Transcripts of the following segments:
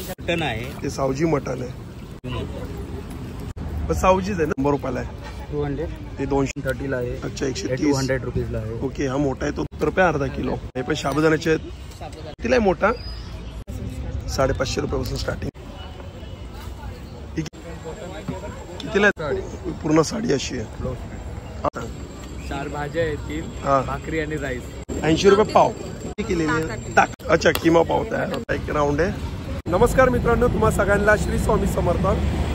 Mutton आहे ते Savji mutton आहे. पण सावजीच आहे ना. 100 रुपयाला आहे. 200 ते 230 ला आहे. अच्छा 130 200 रुपीजला आहे. ओके. हा मोठा आहे तो 70 रुपये अर्धा किलो. हे पण साबुदाण्याचे आहेत. कितीला आहे मोठा? 550 रुपयापासून स्टार्टिंग. कितीला आहे? पूर्ण साडी अशी आहे. 4 भाज्या येतील, भाकरी आणि राईस. 80 रुपये पाव केलेली ताक. अच्छा किमा पाव तयार होता. एक राऊंड आहे. नमस्कार मित्रांनो, तुम्हा सगळ्यांना श्री स्वामी समर्थ.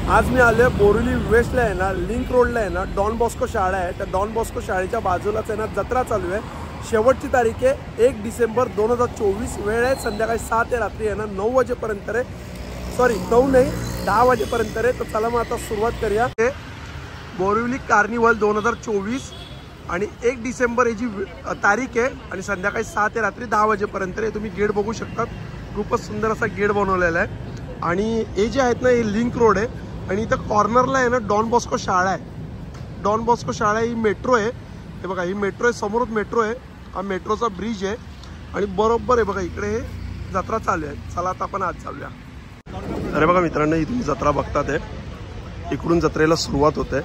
आज मी आले बोरिवली वेस्टला आहे ना, लिंक रोडला आहे ना, डॉन बॉस्को शाळा आहे. त्या डॉन बॉस्को शाळेच्या बाजूलाच आहे ना जत्रा चालू आहे. शेवटची तारीख आहे 1 डिसेंबर 2024. वेळ आहे संध्याकाळी 6 ते रात्री आहे ना 9 वाजेपर्यंत आहे. सॉरी 9 नाही 10 वाजेपर्यंत आहे. तर चला मग आता सुरुवात करूया. बोरिवली कार्निवल 2024 आणि 1 डिसेंबर याची तारीख आहे आणि संध्याकाळी 6 ते रात्री 10 वाजेपर्यंत आहे. तुम्ही गेट बघू शकता. खूपच सुंदर असा गेट बनवलेला आहे. आणि हे जे आहेत ना हे लिंक रोड आहे आणि इथं कॉर्नरला आहे ना डॉन बॉस्को शाळा आहे. डॉन बॉस्को शाळा ही मेट्रो आहे. हे बघा ही मेट्रो आहे, समोरच मेट्रो आहे. हा मेट्रोचा ब्रिज आहे आणि बरोबर आहे बघा इकडे हे जत्रा चालू आहे. चला आता आपण आज चालूया. अरे बघा मित्रांनो, ही तुम्ही जत्रा बघतात आहे. इकडून जत्रेला सुरुवात होते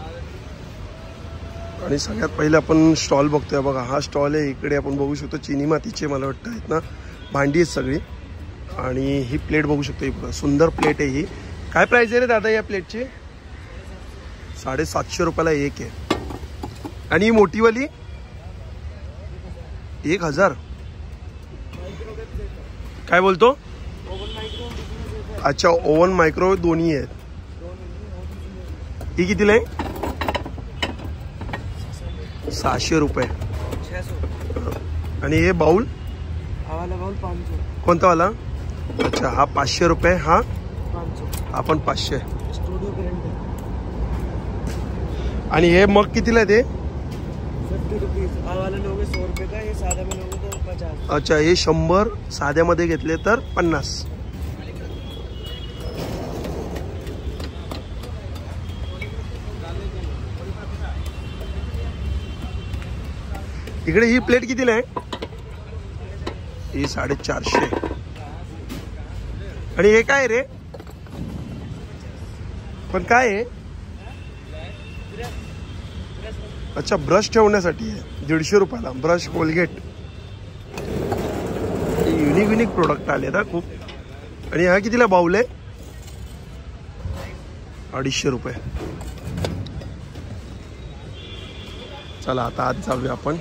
आणि सगळ्यात पहिले आपण स्टॉल बघतोय. बघा हा स्टॉल आहे. इकडे आपण बघू शकतो चिनी मातीचे मला वाटतं आहेत ना भांडी आहेत सगळी. आणि ही प्लेट बघू शकतो. ही सुंदर प्लेट आहे. ही काय प्राइस आहे रे दादा या प्लेटची? 750 रुपयाला एक आहे. आणि ही मोठीवाली 1000. काय बोलतो? अच्छा ओव्हन मायक्रोवेव्ह दोन्ही आहेत. ही कितीला आहे? 600 रुपये. आणि हे बाउल कोणता वाला? अच्छा हा 500 रुपये. हा आपण 500. आणि हे मग कितीला आहे ते? 50 रुपीज. लोगे 100 रुपये का. हे साध्या में लोगे तो 50. अच्छा हे 100 साध्यामध्ये घेतले तर 50. इकडे ही प्लेट कितीला आहे? ही 450. आणि हे काय रे? पण काय आहे? अच्छा ब्रश ठेवण्यासाठी आहे. 150 रुपयाला ब्रश कोलगेट. युनिक प्रोडक्ट आले ना खूप. आणि हा कितीला बाउल आहे? 250 रुपये. चला आता आज जाऊया आपण.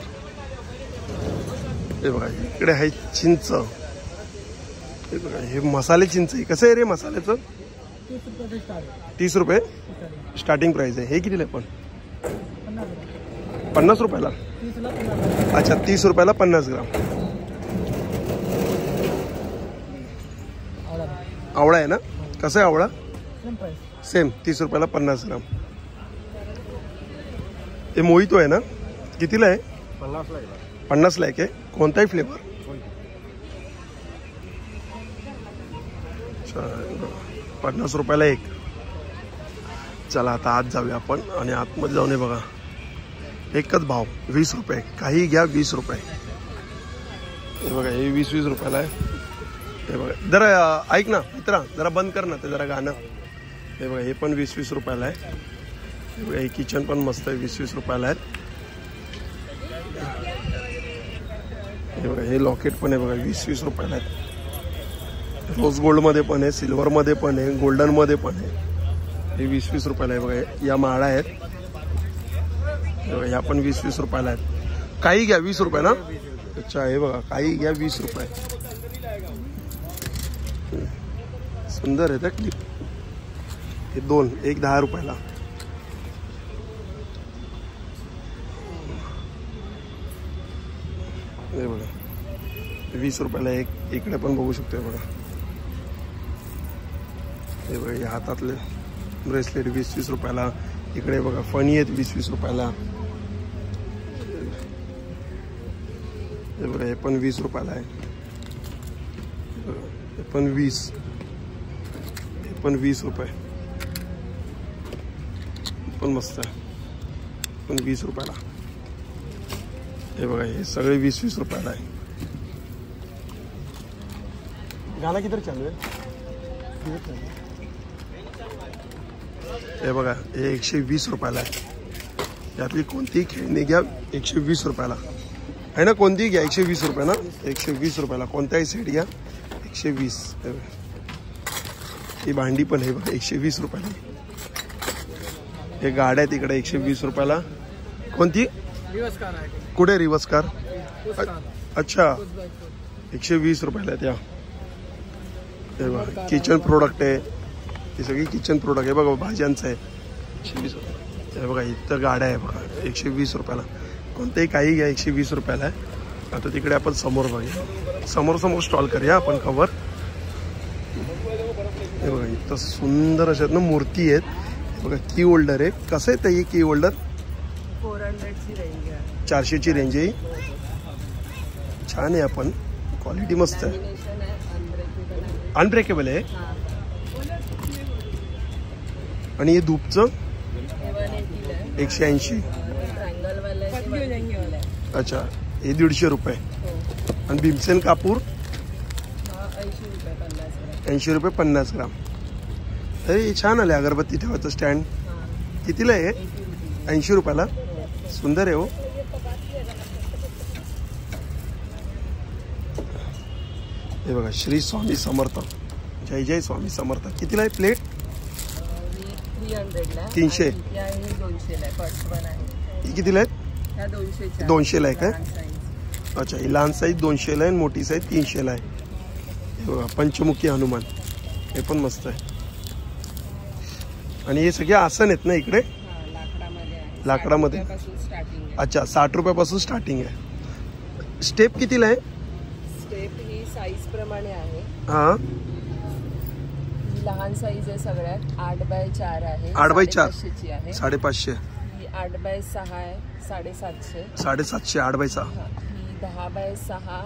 हे बघा इकडे आहे चिंच. हे बघा हे मसाले चिंच आहे. कसं आहे रे मसाल्याचं? 30 रुपये स्टार्टिंग प्राइस आहे. हे कितीला आहे पण? 50 रुपयाला. अच्छा 30 रुपयाला 50 ग्राम. आवळा आहे ना? कसं आहे आवळा? सेम 30 रुपयाला 50 ग्राम. हे मोहितो आहे ना? कितीला आहे? 50 ला आहे. कोणताही फ्लेवर? 50 रुपयाला एक. चला आता आत जाऊया आपण. आणि आतमध्ये जाऊन बघा एकच भाव 20 रुपये. काही घ्या 20 रुपये. हे बघा हे 20 रुपयाला आहे. हे बघा जरा ऐक ना मित्रा, जरा बंद कर ना ते जरा गाणं. हे बघा हे पण 20 रुपयाला आहे. हे बघा हे किचन पण मस्त आहे. 20 रुपयाला आहे. हे बघा हे लॉकेट पण आहे बघा 20 रुपयाला आहे. रोज गोल्डमध्ये पण आहे, सिल्वरमध्ये पण आहे, गोल्डनमध्ये पण आहे. हे 20 रुपयाला आहे बघा. या माळा आहेत ह्या पण 20 रुपयाला आहेत. काही घ्या 20 रुपये ना? अच्छा हे बघा काही घ्या 20 रुपये. सुंदर आहे त्या क्लिप. हे 2 एक 10 रुपयाला. हे बघा 20 रुपयाला एक. इकडे पण बघू शकतो बघा. हे बघा या हातातले ब्रेसलेट 20 रुपयाला. इकडे बघा फणी आहेत 20 रुपयाला. हे बघा हे पण 20 रुपयाला आहे. हे पण 20. हे पण 20 रुपये. पण मस्त आहे. पण 20 रुपयाला. हे बघा हे सगळे 20 रुपयाला आहे. गाना किधर चालू आहे? हे बघा, हे 120 रुपयाला आहे. यातली कोणतीही खेळणी घ्या 120 रुपयाला आहे ना. कोणतीही घ्या 120 रुपये ना. 120 रुपयाला कोणताही सेट घ्या 120. ही भांडी पण आहे बघा 120 रुपयाला. हे गाड्या तिकडे 120 रुपयाला. कोणती? कुठे रिवर्स कार? अच्छा, 120 रुपयाला त्या. हे बघा किचन प्रोडक्ट आहे. ही सगळी किचन प्रोडक्ट आहे बघा. भाज्यांचं आहे 120. हे बघा इथं गाड्या आहे बघा 120 रुपयाला. कोणतेही काही घ्या 120 रुपयाला आहे. आता तिकडे आपण समोर बघूया. समोर स्टॉल करूया आपण कवर. हे बघा इथं सुंदर अशा ना मूर्ती आहेत. बघा की होल्डर आहे. कसं आहे ते की होल्डर? 400ची रेंज आहे. 400ची रेंज आहे. छान आहे. आपण क्वालिटी मस्त आहे. अनब्रेकेबल आहे. आणि हे धूपचं 180. अच्छा, हे 150 रुपये. आणि भीमसेन कापूर 80 रुपये 50 ग्राम. अरे छान आले. अगरबत्ती ठेवायचं स्टँड कितीला आहे? 80 रुपयाला. सुंदर आहे हो. हे बघा श्री स्वामी समर्थ. जय जय स्वामी समर्थ. कितीला आहे प्लेट? 300. ही कितीला आहे? 200ला आहे काय? अच्छा, ही लहान साईज 200ला आहे आणि मोठी साईज 300ला आहे. हे बघा पंचमुखी हनुमान. हे पण मस्त आहे. आणि हे सगळे आसन आहेत ना इकडे लाकडामध्ये. अच्छा, 60 रुपयापासून स्टार्टिंग आहे. स्टेप कितीला आहे? स्टेप ही साईज प्रमाणे आहे. हां, लहान साईज आहे सगळ्यात. 8x4 आहे. 8x4 550ची आहे. 550. ही 8x6 आहे. 750. 750. 8x6. ही 10x6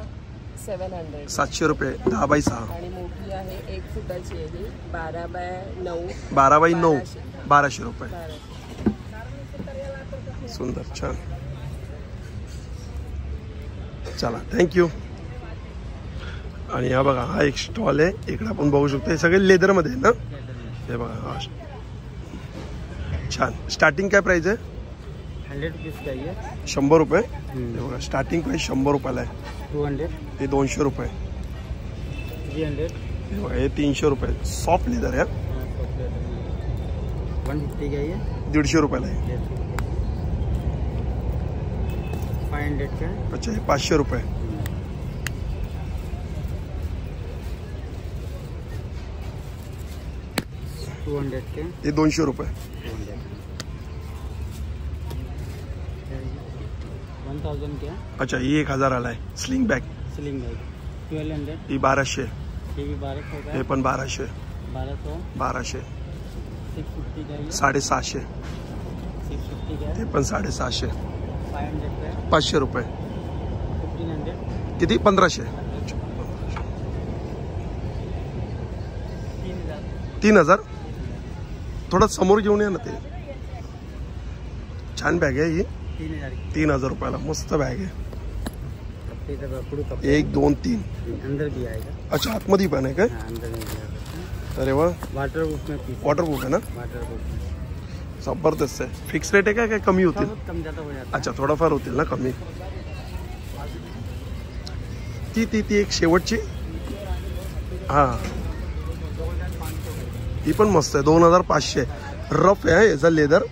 700. 700 रुपये. 10x6. आणि मोठी आहे 1 फुटाची आहे ही 12x9. 12x9 1200 रुपये. 1200. सुंदर छान. चला थँक्यू. आणि हा बघा हा एक स्टॉल आहे. इकडे आपण बघू शकतो. हे सगळे लेदरमध्ये आहे ना. हे बघा हा छान. स्टार्टिंग काय प्राइस आहे? 100 रुपीज का आहे. 100 रुपये. हे बघा स्टार्टिंग प्राइस 100 रुपयाला आहे. 200. हे 200 रुपये. 300. हे बघा हे 300 रुपये. सॉफ्ट लेदर आहे. 150 का आहे. 150 रुपयाला आहे. 500 का. अच्छा, हे 500 रुपये. टू 200 के. हे 200 रुपये. 1000 के. अच्छा, ही 1000 आहे. Sling bag. Sling bag 1200. ही 1200. ये भी 1200 का हे है. पण 1200. 1200. 1200. 650 का है. 750. 650 का है. ते पण 750. 500 का है. 500 रुपये. 1500. किती? 1500. 3000. थोडं समोर घेऊन या ना. ते छान बॅग आहे ही. 3000 की. 3000 रुपयाला मस्त बॅग आहे. इधर कपड़ू कपड़े 1 2 3. अंदर भी आएगा. अच्छा, आतमध्ये पण आहे काय? हाँ, अंदर में भी आएगा. अरे वा. वाटर प्रूफ में पीस. वॉटरप्रूफ आहे ना. वाटर प्रूफ में जबरदस्त आहे. फिक्स रेट आहे काय? काय कमी होतील? बहुत कम ज़्यादा हो जाता है. अच्छा, थोडाफार होतील ना कमी. ती एक शेवटची. हां, ही पण मस्त आहे. 2500. रफ आहे याचा लेदर.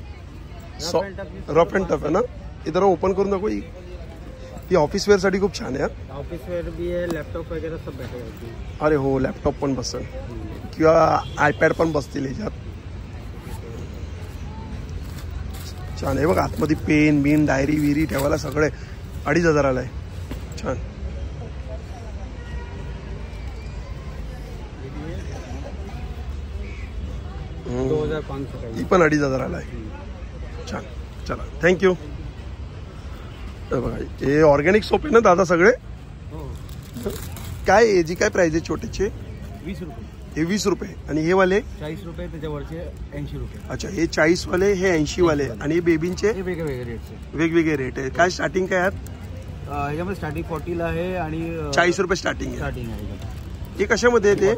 रफ अँड टफ आहे ना. इधर ओपन करून दाखव. ही ऑफिस वेअर साठी खूप छान आहे. ऑफिस वेयर भी है. लैपटॉप वगैरह सब बैठे होती है. अरे हो, लॅपटॉप पण बसेल किंवा आयपॅड पण बसतील याच्यात. छान आहे बघा. आतमध्ये पेन बिन डायरी विरी ठेवायला सगळे 2500 आहे. छान. हम्म. 2500 का ही पण 2500 आहे. छान. चला थँक्यू. बघा हे ऑर्गॅनिक सोप आहे ना दादा सगळे. काय याची काय प्राइस आहे छोटेचे? 20 रुपये. हे 20 रुपये. आणि हे वाले 40 रुपये. त्याच्यावरचे 80 रुपये. अच्छा, हे 40 वाले, हे 80 वाले. आणि हे बेबींचे हे वेगवेगळे रेटचे वेगवेगळे रेट आहे. काय स्टार्टिंग काय आहेत? याच्यामध्ये स्टार्टिंग 40 ला आहे आणि 40 रुपये स्टार्टिंग आहे. स्टार्टिंग आहे. हे कशामध्ये आहे ते?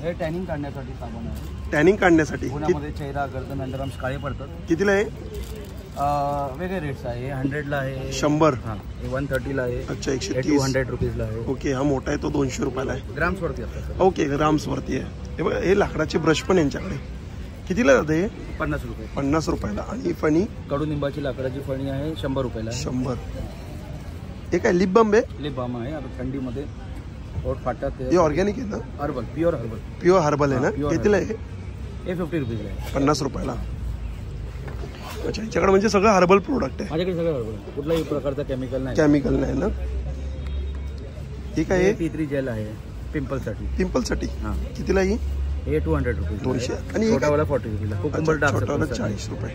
हे टॅनिंग काढण्यासाठी साबण आहे. टॅनिंग काढण्यासाठी उन्हामध्ये चेहरा गर्दन अंडरआर्म्स काळे पडतात. कितीला आहे? वेगळे रेट्स आहे. 100ला आहे, 100. हां, 130ला आहे. अच्छा, 130. 200 रुपीजला आहे. ओके, हा मोठा आहे तो 200 रुपयाला आहे. ग्राम्स वरती असतात. ओके, ग्राम्स वरती आहे. हे बघा, हे लाकडाचे ब्रश पण यांच्याकडे. कितीला जाते हे? 50 रुपये. 50 रुपयाला. आणि फणी? कडुनिंबाची लाकडाची फणी आहे, 100 रुपयाला आहे. 100. हे काय लिप बाम आहे? लिप बाम आहे. आता थंडीमध्ये पोट फाटतात. हे ऑर्गॅनिक आहे ना? Herbal, pure herbal. Pure herbal आहे ना? pure कितीला आहे? हे 50 रुपीजला आहे. 50 रुपयाला. अच्छा, याच्याकडे म्हणजे सगळं हर्बल प्रोडक्ट आहे. माझ्याकडे सगळं हर्बल, कुठलाही प्रकारचा केमिकल नाही. केमिकल नाही ना? हे काय आहे? टी 3 जेल आहे पिंपलसाठी. पिंपलसाठी. हां, कितीला ही? हे 200 रुपीज. 200. आणि हे छोटावाला 40 रुपीजला. कुकुंबर डार्क छोटावाला 40 रुपये.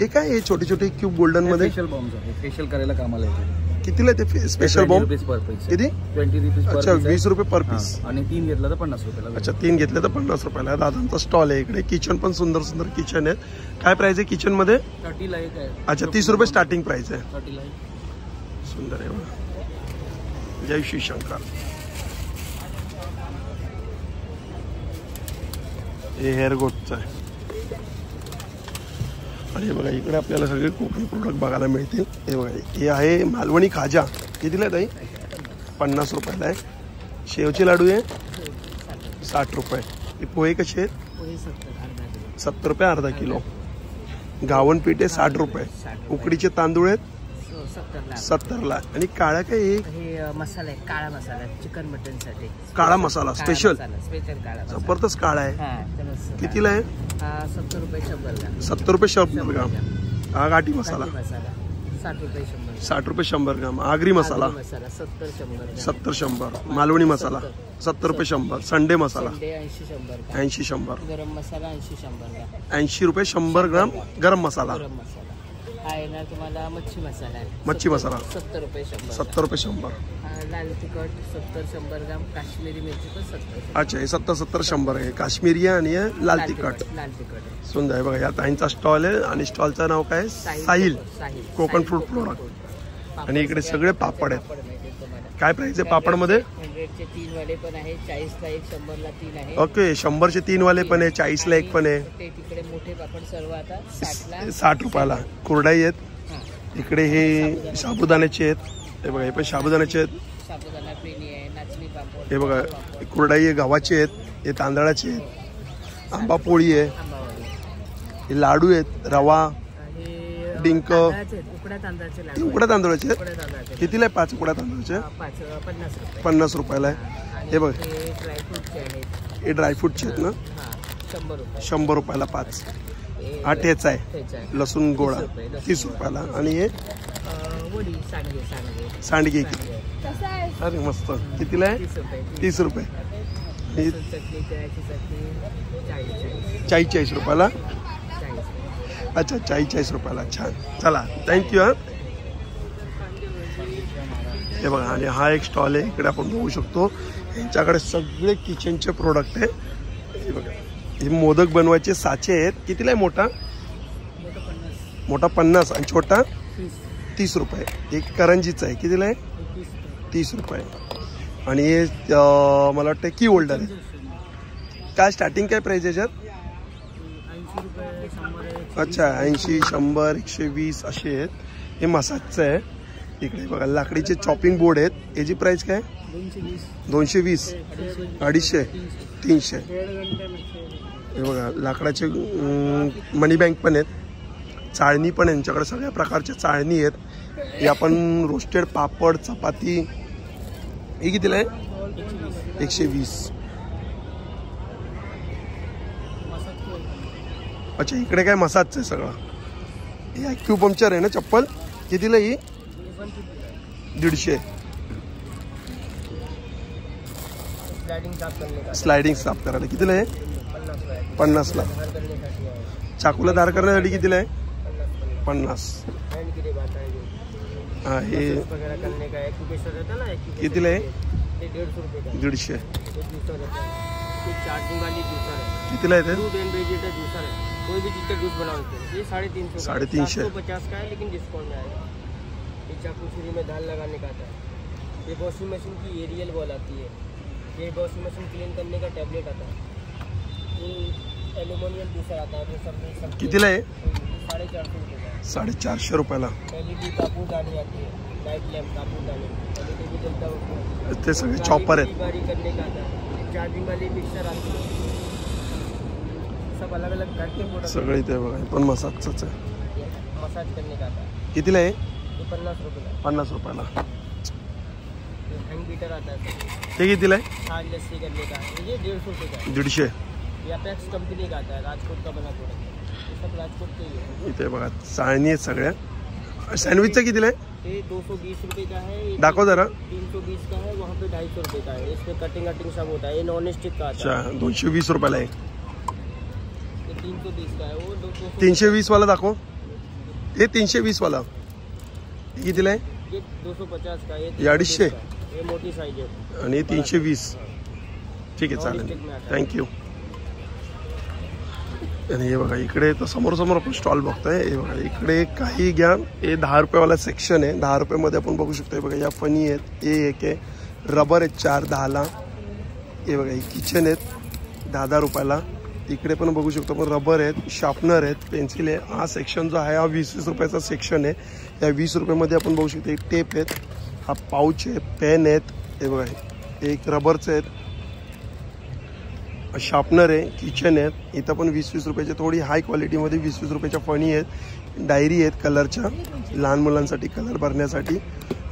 हे काय आहे? छोटे छोटे क्यूब गोल्डन मध्ये फेशियल बॉम्ब आहे. फेशियल करायला कामाला येते. कितीला ते स्पेशल बॉम्ब? पर पीस. किती? 20 रुपीज पर अच्छा, पीस. 20 रुपये पर पीस. आणि 3 घेतला तर 50 रुपयाला. अच्छा, 3 घेतले तर 50 रुपयाला. दादांचा स्टॉल आहे इकडे. किचन पण सुंदर सुंदर किचन आहेत. काय प्राइस आहे किचन मध्ये? 30 ला एक आहे. अच्छा, 30 रुपये स्टार्टिंग प्राइस आहे. 30 ला आहे. सुंदर आहे बघा. जय श्री शंकर. हे हेअर गोटचं आहे. आणि बघा, इकडे आपल्याला सगळे कोकणी प्रोडक्ट बघायला मिळतील. हे बघा, हे आहे मालवणी खाजा. कितीला आहे ताई? 50 रुपयाला आहे. शेवचे लाडू आहे 60 रुपये. हे पोहे कसे आहेत? 70 रुपये अर्धा किलो. गावण पीठ आहे 60 रुपये. उकडीचे तांदूळ आहेत 70ला. आणि काळा काय हे मसाला आहे, काळा मसाला चिकन मटन साठी. काळा मसाला स्पेशल स्पेशल काळा मसाला. जबरदस्त काळा आहे. हा, त्याला कितीला आहे? 70 रुपये 100 ग्राम. 70 रुपये 100 ग्राम. हा गाठी मसाला मसाला 60 रुपये 100. 60 रुपये 100 ग्राम. आगरी मसाला मसाला 70-100. 70-100. मालवणी मसाला 70 रुपये 100. संडे मसाला 80-100. 80-100. गरम मसाला 80-100 ग्राम. 80 रुपये 100 ग्राम गरम मसाला. गरम मसाला हा येणार तुम्हाला. मच्छी मसाला आहे मच्छी मसाला 70 रुपये 100. 70 रुपये 100. लाल तिखट 70-100 ग्राम. काश्मीरी मिरची पण 70. अच्छा, हे 70-100 आहे. काश्मीरी आहे आणि हे लाल तिखट. लाल तिखट सुंदर आहे बघा. या ताईंचा स्टॉल आहे आणि स्टॉलचं नाव काय? Sahil Konkan fruit product. आणि इकडे सगळे पापड आहेत. काय प्राइस आहे पापडमध्ये? 100चे 3 वाले पण आहे. 40ला एक, 100ला 3 आहे. ओके, 100चे 3 वाले पण आहे, 40ला एक पण आहे. ते तिकडे मोठे पापड सर्व आता 60ला 60 रुपयाला. कुरडाई आहेत. हा. इकडे हे साबुदाण्याचे आहेत. हे बघा, हे पण साबुदाण्याचे आहेत. साबुदाणा पेनी आहे, नाचणी पापड. हे बघा, कुरडाई आहे गव्हाचे आहेत. हे तांदळाचे आहेत. आंबा पोळी आहे. आंबावडी. हे लाडू आहेत. रवा, हे डिंक. उकड्या तांदळाचे हे लाडू. उकड्या तांदळाचे आहेत. उकड्या तांदळाचे कितीला आहे 5 उकड्या तांदळाचे? 50 रुपये. 50 रुपयाला आहे. आणि हे बघ, हे ड्रायफ्रूटचे आहेत. हे ड्रायफ्रूटचे आहेत ना? हा, 100 रुपये. 100 रुपयाला 5. हे हा ठेचा आहे. ठेचा आहे. लसूण गोळा 30 रुपये. 30 रुपयाला. आणि हे वडी सांडगे. सांडगे. कसं आहे? अरे मस्त. कितीला आहे? 30 रुपये. 30 रुपये. ही चटणी त्याची चटणी 40. 40 रुपयाला. 40. अच्छा, 40 रुपयाला. छान. चला, थँक्यू. हा, हे बघा. आणि हा एक स्टॉल आहे. इकडे आपण बघू शकतो. यांच्याकडे सगळे किचनचे प्रोडक्ट आहे. हे बघा, हे मोदक बनवायचे साचे आहेत. कितीला आहे मोठा? मोठा 50 आणि छोटा 30 रुपये. एक करंजीचा आहे. कितीला आहे? 30 रुपये. आणि हे मला वाटतं की होल्डर आहे. काय स्टार्टिंग काय प्राइस याच्यात? 80 रुपये 100. अच्छा, 80, 100, 120 असे आहेत. हे मसाजचं आहे. इकडे बघा, लाकडीचे चॉपिंग बोर्ड आहेत. याची प्राइस काय? 220, 250, 300. हे बघा, लाकडाचे मनी बँक पण आहेत. चाळणी पण यांच्याकडे सगळ्या प्रकारच्या चाळणी आहेत. हे आपण रोस्टेड पापड, चपाती. हे कितीला आहे? 120. अच्छा, इकडे काय मसाजचं आहे सगळं. हे ॲक्युपंक्चर आहे ना चप्पल? कितीला ही? 150. स्लायडिंग साफ करायला कितीला आहे? 50ला. चाकूला धार करण्यासाठी कितीला आहे? 50. हाँ, ये कितीला आहे? 150. चार्जिंग वाली जूसर है. कितीला आहे ते? दूध एंड वेजिटेबल जूसर है. कोई भी चीज का जूस बना सकते हैं. ये 350. 350. 750 का है लेकिन डिस्काउंट में आएगा. ये चाकू छुरी में धार लगाने का आता है. ये वॉशिंग मशीन की एरियल बॉल आती है. ये वॉशिंग मशीन क्लीन करने का टैबलेट आता है, ये एल्यूमिनियम जूसर आता है, वो सब कितीला आहे? 450 रुपये का। 450 रुपयाला। LED कापूरदानी आती है, लाइट लैम्प कापूरदानी, LED भी जलता है उसमें। ते सगळे चॉपर आहेत। बारी करने का आता है, चार्जिंग वाली मिक्सर आती है, सब अलग अलग घर के प्रोडक्ट। सगळे ते बघा, पण मसाजच आहे। मसाज करने का आता है, कितीला आहे? ये 50 रुपये का। 50 रुपयाला। हैंग बीटर आता है, ते कितीला आहे? छाछ लस्सी करने का, ये 150 रुपये का है। 150। ये अपेक्स कंपनी का आता है, राजकोट का बना प्रोडक्ट है, ये सब राजकोट के ही है। इथे बघा चाळणी आहेत सगळ्या। सँडविचचा कितीला आहे? ये 220 रुपये का है, ये दाखव जरा। 320 का है, वहाँ पे 250 रुपये का है। इसमें कटिंग सब होता है, ये नॉन स्टिक का आता है। अच्छा, 220 रुपयाला आहे। ये 320 का है, वो 200। 320 वाला दाखव। हे 320 वाला हे कितीला आहे? ये 250 का है, ये 250 का है, ये मोटी साइज है। आणि 320। ठीक आहे, चालेल, थँक्यू। आणि हे बघा इकडे तर समोर समोर आपण स्टॉल बघतोय। हे बघा इकडे काही घ्या, हे 10 रुपयावाला सेक्शन आहे। 10 रुपयामध्ये आपण बघू शकतो। बघा या फनी आहेत, हे एक आहे, रबर आहेत 4 10ला। हे बघा हे किचन आहेत 10 रुपयाला। इकडे पण बघू शकतो आपण रबर आहेत, शार्पनर आहेत, पेन्सिल आहे। हा सेक्शन जो आहे हा 20 रुपयाचा सेक्शन आहे। या 20 रुपयामध्ये आपण बघू शकतो टेप आहेत, हा पाऊच आहे, पेन आहेत। हे बघा एक रबरचे आहेत, शार्पनर आहे, किचन आहेत। इथं पण 20 रुपयाचे थोडी हाय क्वालिटीमध्ये 20 रुपयाच्या फणी आहेत, डायरी आहेत कलरच्या, लहान मुलांसाठी कलर भरण्यासाठी।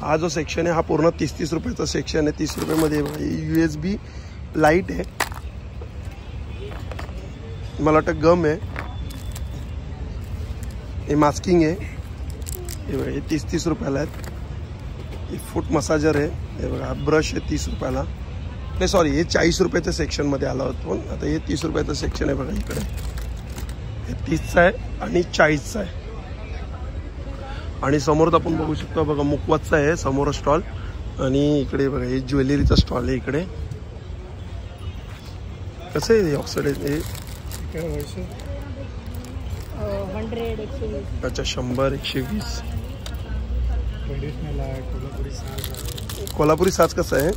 हा जो सेक्शन आहे हा पूर्ण 30 रुपयाचा सेक्शन आहे। 30 रुपयामध्ये USB लाईट आहे, मला वाटतं गम आहे, हे मास्किंग आहे। हे बघा हे 30 रुपयाला आहेत। हे फूट मसाजर आहे। हे बघा ब्रश आहे 30 रुपयाला। नाही सॉरी, हे 40 रुपयाच्या सेक्शनमध्ये आला होतो, पण आता हे 30 रुपयाचं सेक्शन आहे। बघा इकडे हे 30चा आहे आणि 40चा आहे। आणि समोर आपण बघू शकतो बघा मुकवासचा आहे समोर स्टॉल। आणि इकडे बघा हे ज्वेलरीचा स्टॉल आहे इकडे। कसं आहे ऑक्साईड हे? 100 120। अच्छा 100 120। ट्रेडिशनल आहे, कोल्हापुरी साज। कोल्हापुरी साज कसं आहे?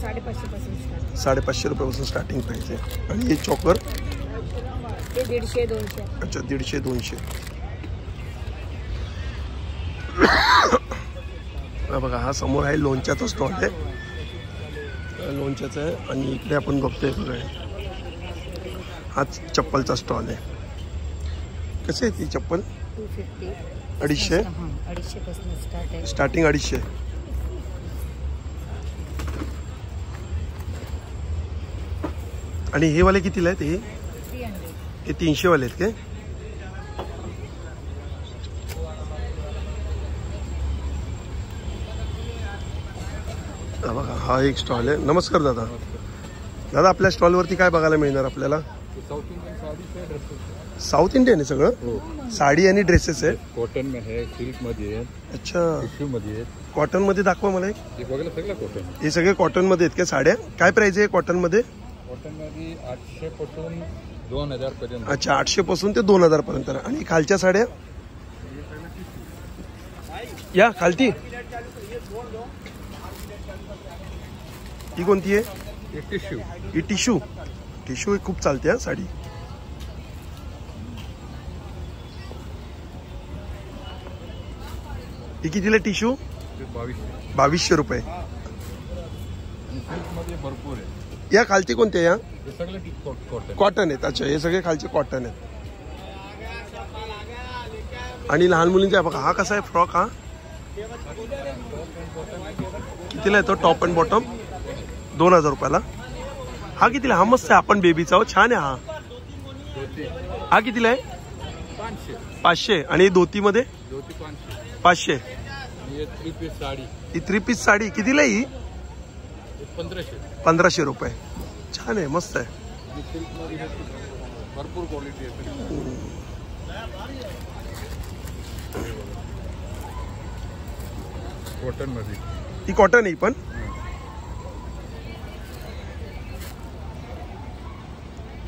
550 पासून स्टार्ट। 550 रुपयापासून स्टार्टिंग प्राइस आहे। आणि हे चॉकर ते 150 200। अच्छा 150 200। बघा हा समोर आहे लोणच्याचा स्टॉल आहे, लोणच्याचा आहे। आणि इकडे आपण बघतोय बघा हा चप्पलचा स्टॉल आहे। कशी आहे ती चप्पल? 250 250। 250 पासून स्टार्ट आहे, स्टार्टिंग 250। आणि हे वाले कितीला आहेत? हे 300। हे 300 वाले आहेत काय? बघा हा एक स्टॉल आहे। नमस्कार दादा। दादा आपल्या स्टॉलवरती काय बघायला मिळणार आपल्याला? साऊथ इंडियन आहे सगळं, साडी आणि ड्रेसेस आहे। कॉटन में है, सिल्क मध्ये आहे, अच्छा टिश्यू मध्ये आहे। कॉटन मध्ये दाखवा मला एक। हे बघायला सगळं कॉटन। हे सगळे कॉटन मध्ये आहेत का साड्या? काय प्राइस आहे कॉटन मध्ये? कॉटन मध्ये 800 पासून 2000 पर्यंत। अच्छा 800 पासून ते 2000 पर्यंत। आणि खालच्या साड्या या खालती ही कोणती आहे? हे टिश्यू। ही टिश्यू। टिश्यू खूप चालते हा साडी। ही कितीला टिश्यू? 2200 रुपये। सिल्क मध्ये भरपूर आहे। या खालती कोणते? या हे सगळं कॉटन। कॉटन आहेत। अच्छा हे सगळे खालचे कॉटन आहेत। आणि लहान मुलींचा बघा हा कसा आहे फ्रॉक? हा कितीला येतो? टॉप अँड बॉटम 2000 रुपयाला। हा कितीला? हा मस्त आहे, आपण बेबीचा हो, छान आहे हा। हा कितीला आहे? 500। आणि धोती मध्ये? धोती 500। ये 3 पीस साडी। ही 3 पीस साडी कितीला आहे? ही 1500 रुपये। छान आहे, मस्त आहे। सिल्क मध्ये भरपूर क्वालिटी आहे। कॉटन मध्ये ही कॉटन आहे पण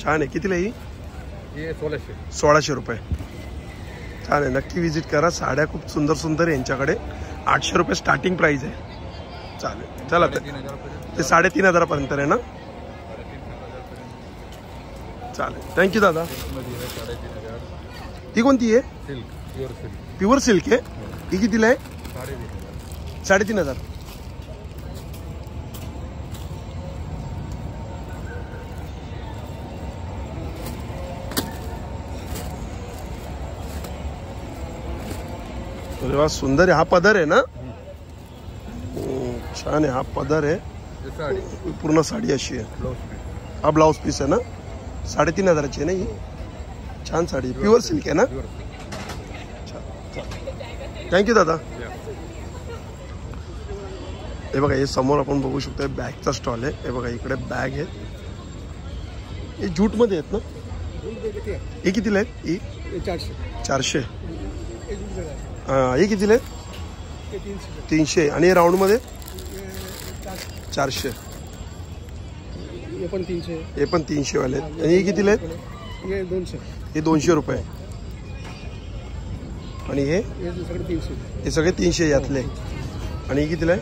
छान आहे। कितीला ही? ये 1600। 1600 रुपये। छान आहे, नक्की विजिट करा। साड्या खूप सुंदर सुंदर आहे यांच्याकडे। 800 रुपये स्टार्टिंग प्राइस आहे। चालेल, चला 3500 पर्यंत। ते 3,500 पर्यंत आहे ना. चालेल, थँक्यू दादा. मध्ये आहे 3,500. ती कोणती आहे? Silk, pure silk. Pure silk आहे. ही कितीला आहे? 3,500. 3,500. अरे वा, सुंदर आहे. हा पदर आहे ना? छान आहे. हा पदर आहे. हे साडी, पूर्ण साडी अशी आहे. Blouse piece. हा ब्लाउज पीस आहे ना. 3,500 आहे ना ही. छान साडी, प्युअर सिल्क आहे ना. Pure silk. थँक्यू दादा. या. हे बघा, हे समोर आपण बघू शकतो बॅगचा स्टॉल आहे. हे बघा, इकडे बॅग आहेत. हे जूट मध्ये आहेत ना. हे कितीला आहेत? ही 400. हे कितीला आहेत? 300. आणि हे राऊंड मध्ये 400. हे पण 300 वाले आहेत. आणि हे कितीला आहेत? हे 200 रुपये. आणि हे सगळे 300 यातले. आणि हे कितीला आहे?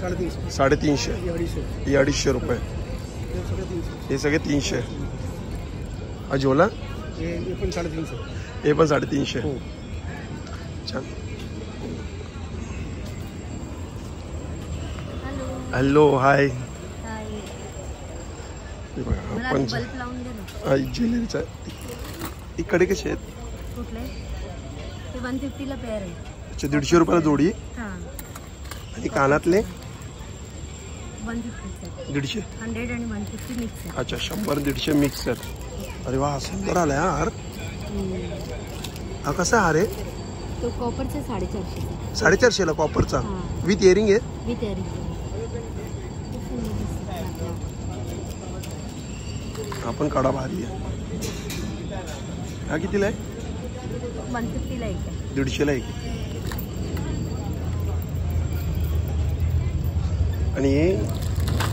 350. हे 250 रुपये. हे सगळे 300. हा झोला हे पण 350. छान. हॅलो, हाय. आपण ज्वेलरीचा. इकडे कसे आहेत? 150 पेअर आहे. अच्छा, 150 रुपयाला जोडी. आणि कानातले 150. 100 आणि 150 मिक्स आहे. अच्छा, 100-150 मिक्स आहेत. अरे वा, सुंदर आलाय हार. हा कसा हार आहे? तो कॉपरचा 450. 450 ला कॉपरचा विथ इयरिंग आहे. With earring. हा पण कडा भारी आहे. हा कितीला आहे? 150 ला एक. 150 ला एक. आणि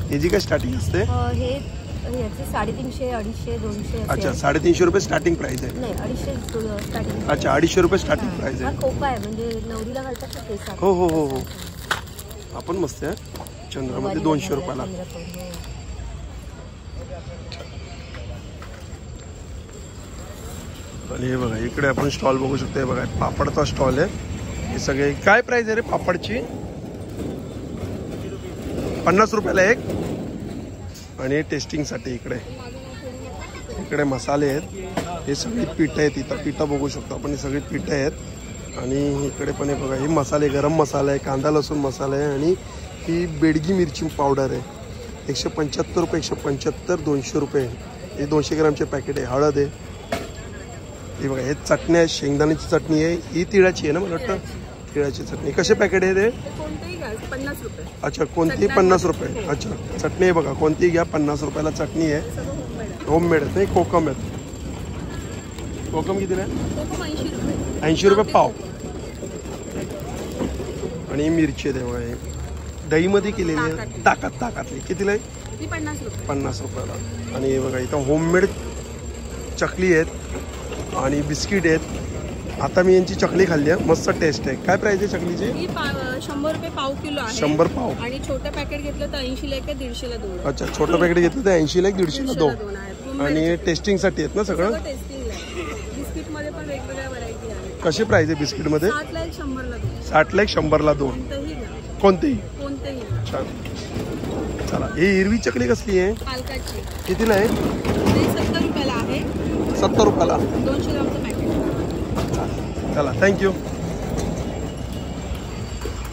हे जी काय स्टार्टिंग असते? हे याचे 350, 250, 200. अच्छा, 350 रुपये स्टार्टिंग प्राइस आहे. नाही, 250 स्टार्टिंग. अच्छा, 250 रुपये स्टार्टिंग प्राइस हा आहे. खोपा आहे, म्हणजे नवरीला घालतात ना केसात. हो हो हो हो. आपण मस्त आहे. चंद्रामध्ये 200 रुपयाला. आणि हे बघा, इकडे आपण स्टॉल बघू शकतो. हे बघा, पापडचा स्टॉल आहे. हे सगळे काय प्राइस आहे रे पापडची? 50 रुपयाला एक. आणि टेस्टिंगसाठी इकडे मसाले आहेत. हे सगळी पीठ आहेत. इथं पीठं बघू शकतो आपण. हे सगळी पीठं आहेत. आणि इकडे पण हे बघा, हे मसाले, गरम मसाला आहे, कांदा लसूण मसाला आहे. आणि ही बेडगी मिरची पावडर आहे. 175 रुपये, 175, 200 रुपये. हे 200 ग्रामचे पॅकेट आहे. हळद आहे. हे बघा, हे चटणी आहे, शेंगदाण्याची चटणी आहे. ही तिळाची आहे ना, मला वाटतं. तिळाची चटणी कसे पॅकेट आहे ते? कोणतेही घ्या 50 रुपये. अच्छा, कोणती 50 रुपये. अच्छा, चटणी आहे बघा, कोणती घ्या 50 रुपयाला चटणी आहे. होममेड आहे. नाही, कोकम आहेत. कोकम कितीला आहे? 80 रुपये पाव. आणि मिरची आहे बघा, हे दहीमध्ये केलेली आहे. ताकातली कितीला आहे? 50 रुपयाला. आणि हे बघा, इथं होममेड चकली आहेत आणि बिस्किट आहेत. आता मी यांची चकली खाल्ली आहे, मस्त टेस्ट आहे. काय प्राइस आहे चकलीची? 100 रुपये पाव किलो आहे. 100 पाव. आणि छोटं पॅकेट घेतलं तर 80 ला एक, 150 ला 2. अच्छा, छोटं पॅकेट घेतलं तर 80 ला 1, 150 ला 2. आणि टेस्टिंगसाठी आहेत ना सगळं? बिस्किट मध्ये पण वेगवेगळ्या व्हरायटी आहेत. कशी प्राइस आहे बिस्किट मध्ये? 60 ला 1, 100 ला 2. 60 ला 1, 100 ला 2. कोणतेही? छान. चला, ही हिरवी चकली कसली आहे? पालकाची. कितीला आहे? 70 रुपयाला आहे. 70 रुपयाला. 200 ग्रामचं पॅकेट. चला, थँक्यू.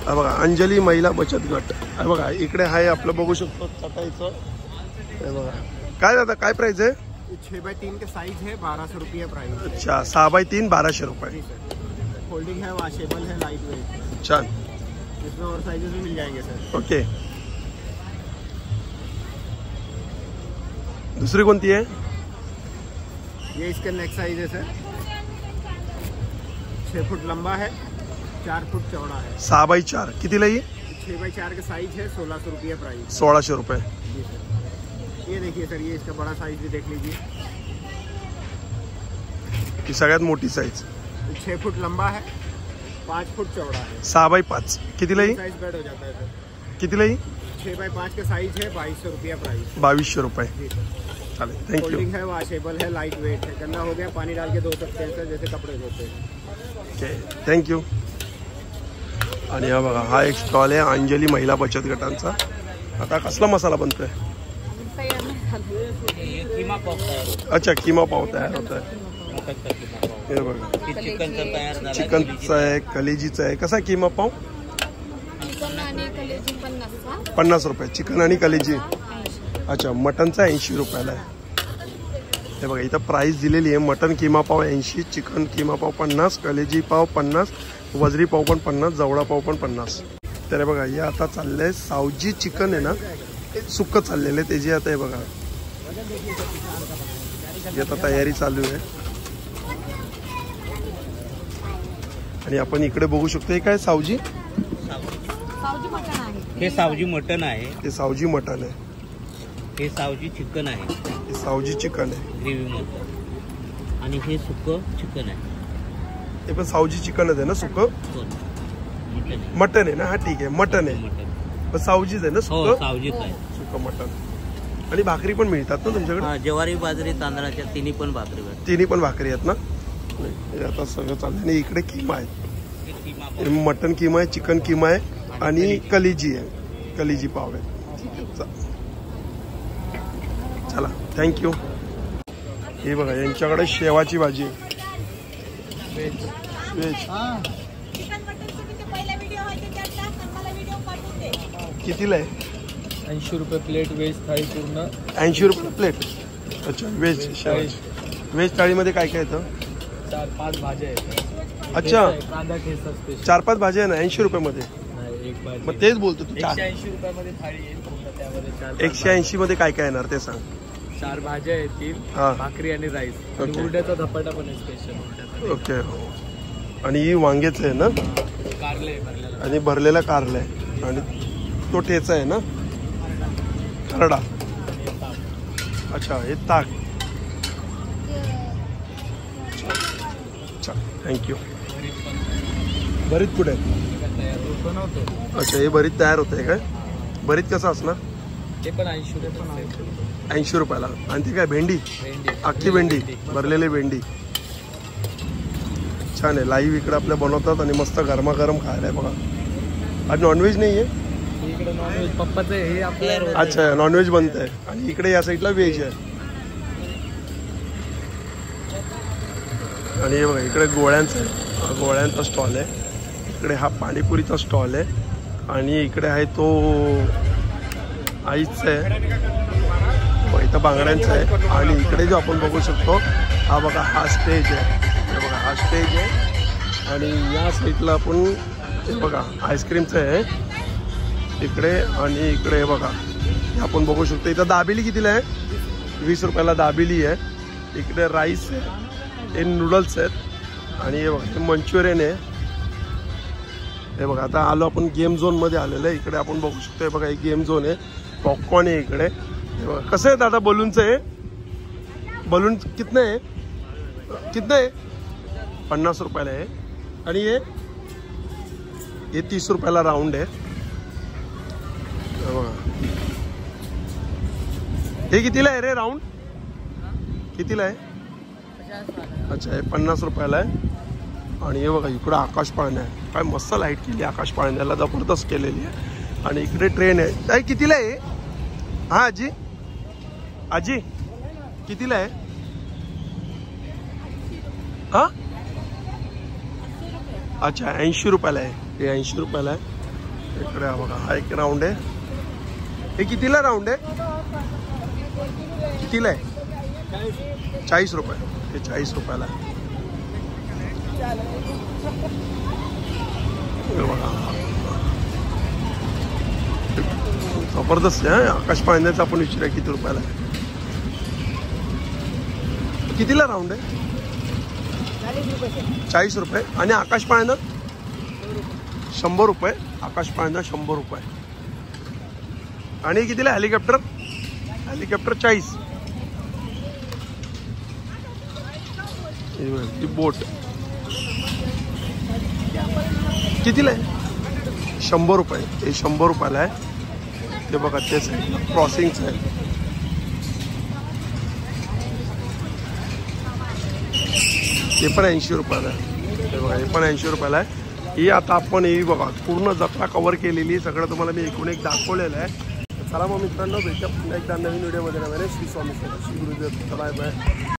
हा बघा, अंजली महिला बचत गट. हा बघा, इकडे आहे आपलं, बघू शकतो चटाईचं. हे बघा, काय दादा, काय प्राइस आहे? 6x3 के साइज है, 1200 रुपये प्राइस. अच्छा, 6x3 1200 रुपये. फोल्डिंग है, वॉशेबल है, लाइट वेट. छान. इसमें और साइजेस भी मिल जाएंगे सर. ओके. दूसरी कोणती आहे? ये इसका नेक्स्ट साइज है सर. 6 फुट लंबा है, 4 फुट चौड़ा है. 6x4 कितीला ही? 6x4 का साइज है, 1600 रुपये प्राइस. 1600 रुपये. जी सर. ये देखिए सर, ये इसका बड़ा साइज भी देख लीजिए. ही सगळ्यात मोठी साइज. 6 फुट लंबा है, 5 फुट चौड़ा है. 6x5 कितीला ही? साइज बेड हो जाता है सर. कितीला ही? 6x5 का साइज है, 2200 रुपया प्राइस। 2200 रुपये. जी सर. चालेल, थँक्यू. फोल्डिंग है, वॉशेबल है, लाइट वेट है, गंदा हो गया पानी डाल के धो सकते हैं सर, जैसे कपड़े धोते हैं. Okay, thank you. आणि हा बघा, हा एक स्टॉल आहे अंजली महिला बचत गटांचा. आता कसला मसाला बनतोय? अच्छा, किमा पाव तयार होत आहे. हे बघा, चिकनचा आहे, कलेजीचा आहे. कसा किमा पाव? 50 रुपये. चिकन आणि कलेजी. अच्छा, मटनचा 80 रुपयाला आहे. हे बघा, इथं प्राइस दिलेली आहे. मटन किमा पाव 80, चिकन किमा पाव 50, कलेजी पाव 50, वजरी पाव पण 50, जवळा पाव पण 50. तर हे बघा, हे आता चाललंय सावजी चिकन आहे ना, सुक्क चाललेलं आहे त्याची. आता हे बघा, ही आता तयारी चालू आहे. आणि आपण इकडे बघू शकतो, हे काय सावजी? हे सावजी मटन आहे. हे सावजी मटन आहे. हे सावजी चिकन आहे. हे सावजी चिकन आहे ग्रेव्ही मध्ये. आणि हे सुकं चिकन आहे. हे पण सावजी चिकनच आहे ना? सुकं मटन आहे ना? हा ठीक आहे, मटन आहे. पण सावजीच आहे ना? सुकं सावजीच आहे. सुकं मटन. आणि भाकरी पण मिळतात ना तुमच्याकडे? ज्वारी बाजरी तांदळाच्या तिन्ही पण भाकरी भेटतात. तिन्ही पण भाकरी आहेत ना? हे आता सगळं चाललं. आणि इकडे किमा आहे, मटन किमा आहे, चिकन किमा आहे आणि कलेजी आहे, कलेजी पाव आहे. चला, थँक्यू. हे बघा, यांच्याकडे शेवाची भाजी आहे. कितीला आहे? 80 रुपये प्लेट व्हेज थाळी पूर्ण. 80 रुपये प्लेट. अच्छा, व्हेज शेवाची. व्हेज थाळीमध्ये काय काय येतं? 4-5 भाज्या आहेत. अच्छा, कांदा ठेचा स्पेशल. 4-5 भाज्या आहे ना 80 रुपयामध्ये? एक भाजी. मग तेच बोलतो तू. 180 रुपयामध्ये थाळी येईल पूर्ण. त्यामध्ये 180 मध्ये काय काय येणार ते सांग. 4 भाज्या येतील, हा. भाकरी आणि राईस. ओके. उरड्याचा धपाटा पण आहे स्पेशल. ओके. आणि ही वांग्याचं आहे ना? कारले भरलेला. आणि भरलेला कारला आहे. आणि तो ठेचा आहे ना? खरडा. अच्छा, हे ताक. अच्छा, थँक्यू. भरीत कुठे आहे? अच्छा, हे भरीत तयार होत आहे काय? भरीत कसं असणार? ते पण 80 रुपये. 80 रुपयाला. आणि ती काय भेंडी? भेंडी. अख्खी भेंडी, भरलेली भेंडी. छान आहे. लाईव्ह इकडे आपल्या बनवतात आणि मस्त गरमागरम खायला आहे बघा. आज नॉनव्हेज नाही आहे इकडे? नॉनव्हेज पप्पाचं हे आपलं. अच्छा, नॉनव्हेज बनत आहे. आणि इकडे या साईडला व्हेज आहे. आणि हे बघा, इकडे गोळ्यांचं आहे. हा गोळ्यांचा स्टॉल आहे. इकडे हा पाणीपुरीचा स्टॉल आहे. आणि इकडे आहे तो आईचा आहे. इथं बांगड्यांचा आहे. आणि इकडे जो आपण बघू शकतो, हा बघा, हा स्टेज आहे. हे बघा, हा स्टेज आहे. आणि या साईडला आपण हे बघा आईस्क्रीमचं आहे इकडे. आणि इकडे हे बघा, हे आपण बघू शकतो. इथं दाबेली कितीला आहे? 20 रुपयाला दाबेली आहे. इकडे राईस आहे, हे नूडल्स आहेत. आणि हे बघा, हे मंचुरियन आहे. हे बघा, आता आलो आपण गेम झोनमध्ये आलेलं आहे. इकडे आपण बघू शकतो. हे बघा, हे गेम झोन आहे. पॉपकॉर्न आहे इकडे. हे बघा, कसं आहे दादा बलूनचं? आहे बलून कितनं आहे? कितनं आहे? 50 रुपयाला आहे. आणि हे 30 रुपयाला राऊंड आहे. हे बघा, हे कितीला आहे रे राऊंड? कितीला आहे? अच्छा, हे 50 रुपयाला आहे. आणि हे बघा, इकडं आकाश पाळणा आहे. काय मस्त लाईट केली आकाश पाळण्याला, जबरदस्त केलेली आहे. आणि इकडे ट्रेन आहे. काय कितीला आहे? हा आजी, आजी कितीला आहे? हा, अच्छा, 80 रुपयाला आहे. हे 80 रुपयाला आहे. इकडे हा बघा, हा एक राऊंड आहे. हे कितीला राऊंड आहे? कितीला आहे? 40 रुपये. हे 40 रुपयाला आहे. जबरदस्त आहे. आकाश पाळण्याचं आपण विचारूया किती रुपयाला आहे. कितीला राऊंड आहे? 40 रुपये. आणि आकाश पाळणं 100 रुपये. आकाश पाळणं 100 रुपये. आणि कितीला हेलिकॉप्टर? हेलिकॉप्टर 40. ती बोट कितीला आहे? 100 रुपये. हे 100 रुपयाला आहे. ते बघा तेच आहे, क्रॉसिंगचं आहे. हे पण 80 रुपयाला आहे. हे बघा हे पण 80 रुपयाला आहे. ही आता आपण ही बघा पूर्ण जत्रा कव्हर केलेली, सगळं तुम्हाला मी एकूण एक दाखवलेलं आहे. चला मग मित्रांनो, भेटूया पुन्हा एकदा नवीन व्हिडिओमध्ये. नव्याने श्री स्वामी श्री गुरुदेव. Bye bye.